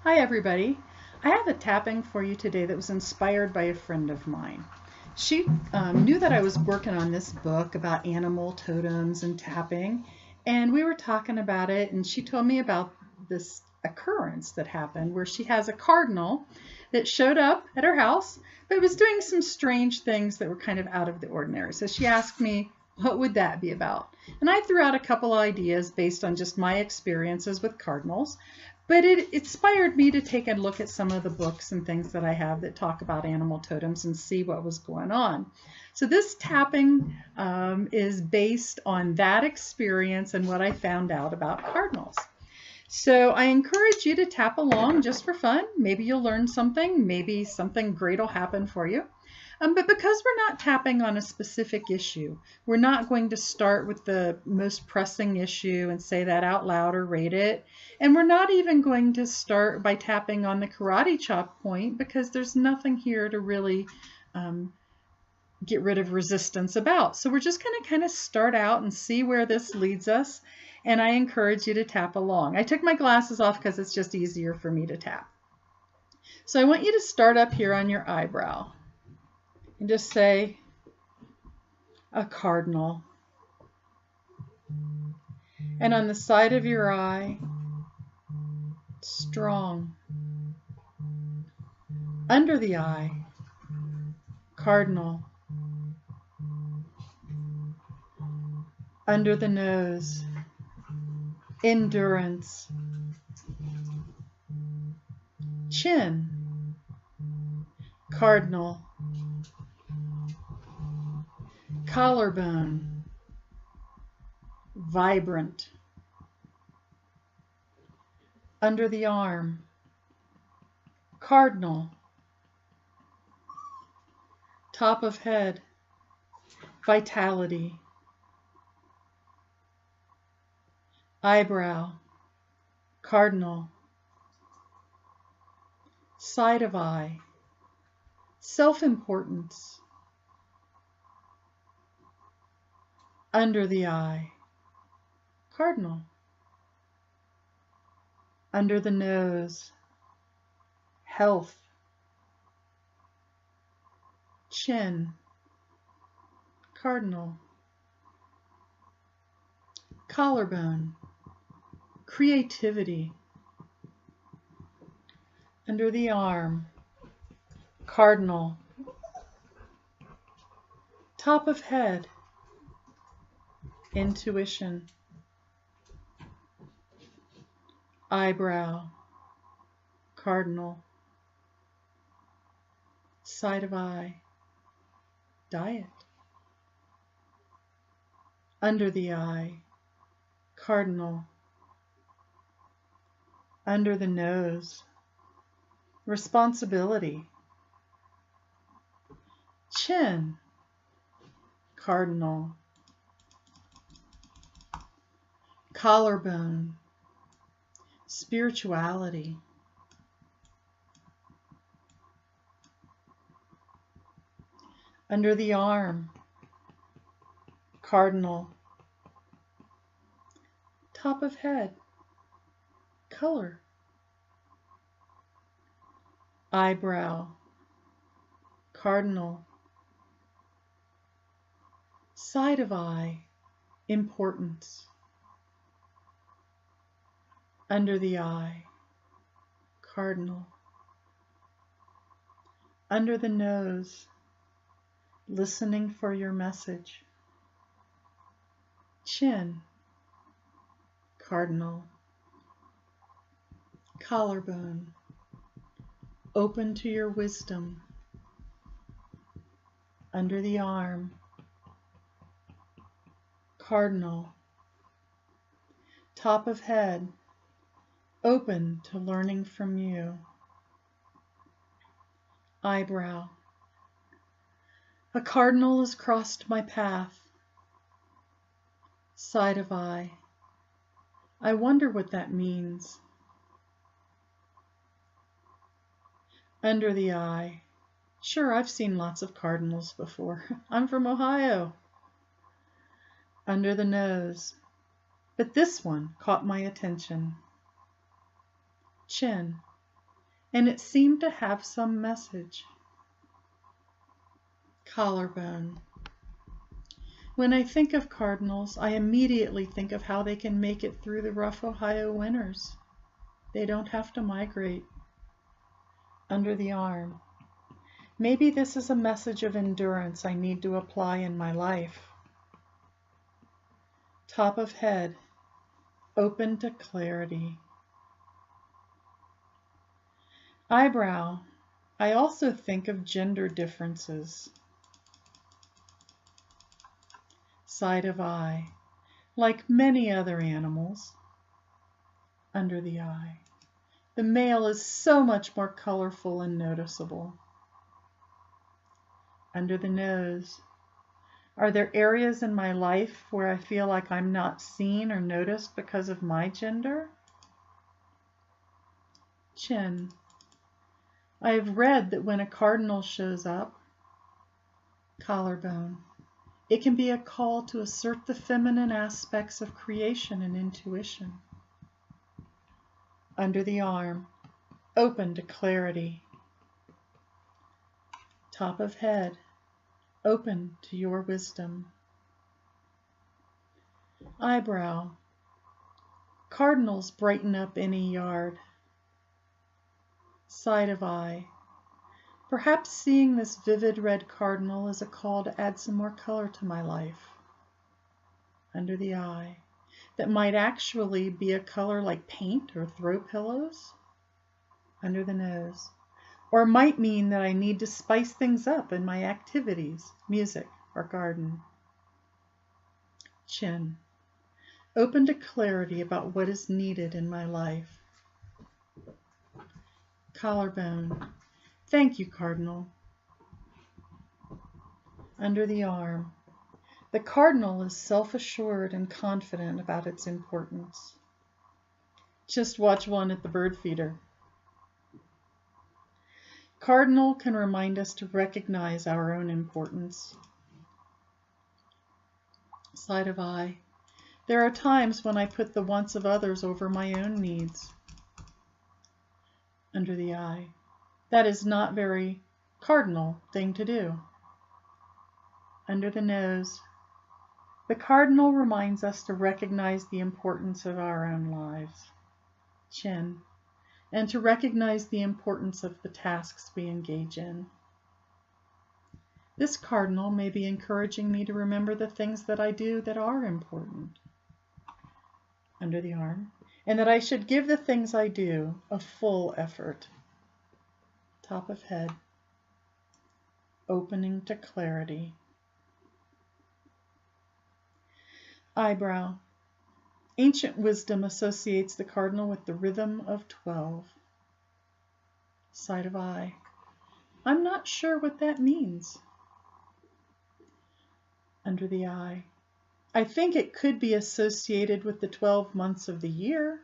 Hi everybody. I have a tapping for you today that was inspired by a friend of mine. She knew that I was working on this book about animal totems and tapping, and we were talking about it, and she told me about this occurrence that happened where she has a cardinal that showed up at her house but was doing some strange things that were kind of out of the ordinary. So she asked me, what would that be about? And I threw out a couple ideas based on just my experiences with cardinals. But it inspired me to take a look at some of the books and things that I have that talk about animal totems and see what was going on. So this tapping is based on that experience and what I found out about cardinals. So I encourage you to tap along just for fun. Maybe you'll learn something. Maybe something great will happen for you. But because we're not tapping on a specific issue, we're not going to start with the most pressing issue and say that out loud or rate it. And we're not even going to start by tapping on the karate chop point because there's nothing here to really get rid of resistance about. So we're just going to kind of start out and see where this leads us. And I encourage you to tap along. I took my glasses off because it's just easier for me to tap. So I want you to start up here on your eyebrow. And just say a cardinal. And on the side of your eye, strong. Under the eye, cardinal. Under the nose, endurance. Chin, cardinal. Collarbone, vibrant. Under the arm, cardinal. Top of head, vitality. Eyebrow, cardinal. Side of eye, self-importance. Under the eye, cardinal. Under the nose, health. Chin, cardinal. Collarbone, creativity. Under the arm, cardinal. Top of head, intuition. Eyebrow, cardinal. Side of eye, diet. Under the eye, cardinal. Under the nose, responsibility. Chin, cardinal. Collarbone, spirituality. Under the arm, cardinal. Top of head, color. Eyebrow, cardinal. Side of eye, importance. Under the eye, cardinal. Under the nose, listening for your message. Chin, cardinal. Collarbone, open to your wisdom. Under the arm, cardinal. Top of head, open to learning from you. Eyebrow, a cardinal has crossed my path. Side of eye, I wonder what that means. Under the eye, sure, I've seen lots of cardinals before. I'm from Ohio. Under the nose, but this one caught my attention. Chin, and it seemed to have some message. Collarbone. When I think of cardinals, I immediately think of how they can make it through the rough Ohio winters. They don't have to migrate. Under the arm. Maybe this is a message of endurance I need to apply in my life. Top of head. Open to clarity. Eyebrow. I also think of gender differences. Side of eye. Like many other animals. Under the eye. The male is so much more colorful and noticeable. Under the nose. Are there areas in my life where I feel like I'm not seen or noticed because of my gender? Chin. I have read that when a cardinal shows up, collarbone, it can be a call to assert the feminine aspects of creation and intuition. Under the arm, open to clarity. Top of head, open to your wisdom. Eyebrow. Cardinals brighten up any yard. Side of eye. Perhaps seeing this vivid red cardinal is a call to add some more color to my life. Under the eye. That might actually be a color like paint or throw pillows. Under the nose. Or might mean that I need to spice things up in my activities, music, or garden. Chin. Open to clarity about what is needed in my life. Collarbone. Thank you, Cardinal. Under the arm. The cardinal is self-assured and confident about its importance. Just watch one at the bird feeder. Cardinal can remind us to recognize our own importance. Side of eye. There are times when I put the wants of others over my own needs. Under the eye. That is not very cardinal thing to do. Under the nose. The cardinal reminds us to recognize the importance of our own lives. Chin. And to recognize the importance of the tasks we engage in. This cardinal may be encouraging me to remember the things that I do that are important. Under the arm. And that I should give the things I do a full effort. Top of head. Opening to clarity. Eyebrow. Ancient wisdom associates the cardinal with the rhythm of 12. Side of eye. I'm not sure what that means. Under the eye. I think it could be associated with the 12 months of the year.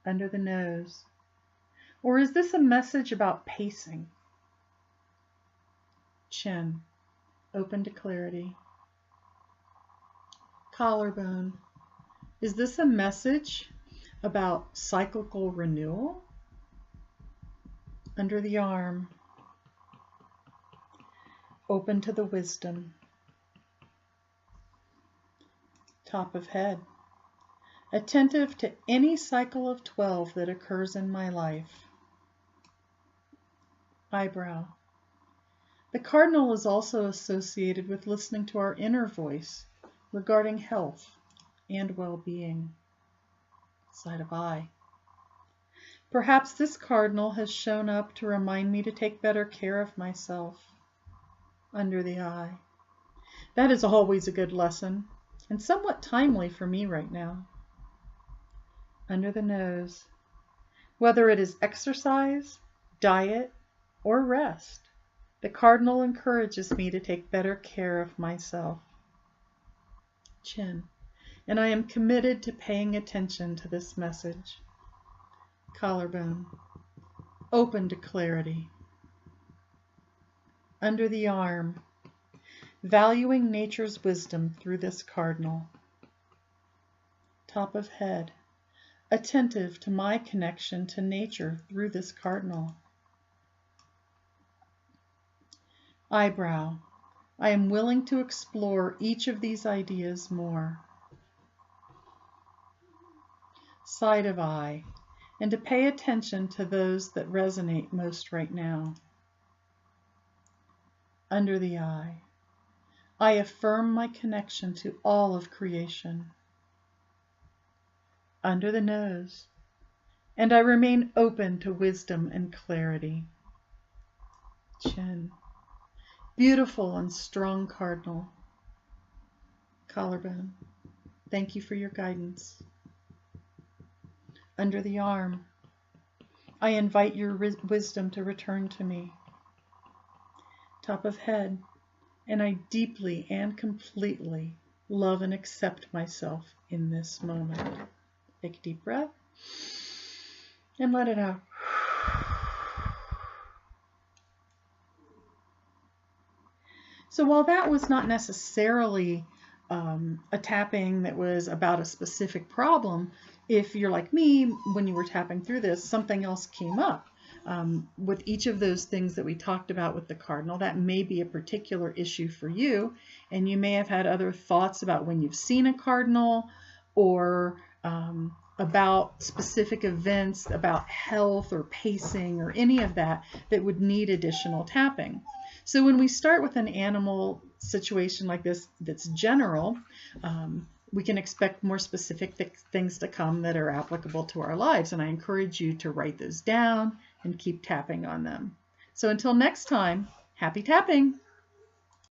Under the nose. Or is this a message about pacing? Chin. Open to clarity. Collarbone. Is this a message about cyclical renewal? Under the arm. Open to the wisdom. Top of head. Attentive to any cycle of 12 that occurs in my life. Eyebrow. The cardinal is also associated with listening to our inner voice regarding health and well-being. Side of eye. Perhaps this cardinal has shown up to remind me to take better care of myself. Under the eye. That is always a good lesson, and somewhat timely for me right now. Under the nose. Whether it is exercise, diet, or rest, the cardinal encourages me to take better care of myself. Chin. And I am committed to paying attention to this message. Collarbone. Open to clarity. Under the arm. Valuing nature's wisdom through this cardinal. Top of head. attentive to my connection to nature through this cardinal. Eyebrow. I am willing to explore each of these ideas more. Side of eye, and to pay attention to those that resonate most right now. Under the eye, I affirm my connection to all of creation. Under the nose, and I remain open to wisdom and clarity. Chin. Beautiful and strong cardinal. Collarbone. Thank you for your guidance. Under the arm, I invite your wisdom to return to me. Top of head, and I deeply and completely love and accept myself in this moment. Take a deep breath and let it out. So while that was not necessarily a tapping that was about a specific problem, if you're like me, when you were tapping through this, something else came up. With each of those things that we talked about with the cardinal, that may be a particular issue for you, and you may have had other thoughts about when you've seen a cardinal, or about specific events, about health or pacing or any of that that would need additional tapping. So when we start with an animal situation like this that's general, we can expect more specific things to come that are applicable to our lives. And I encourage you to write those down and keep tapping on them. So until next time, happy tapping!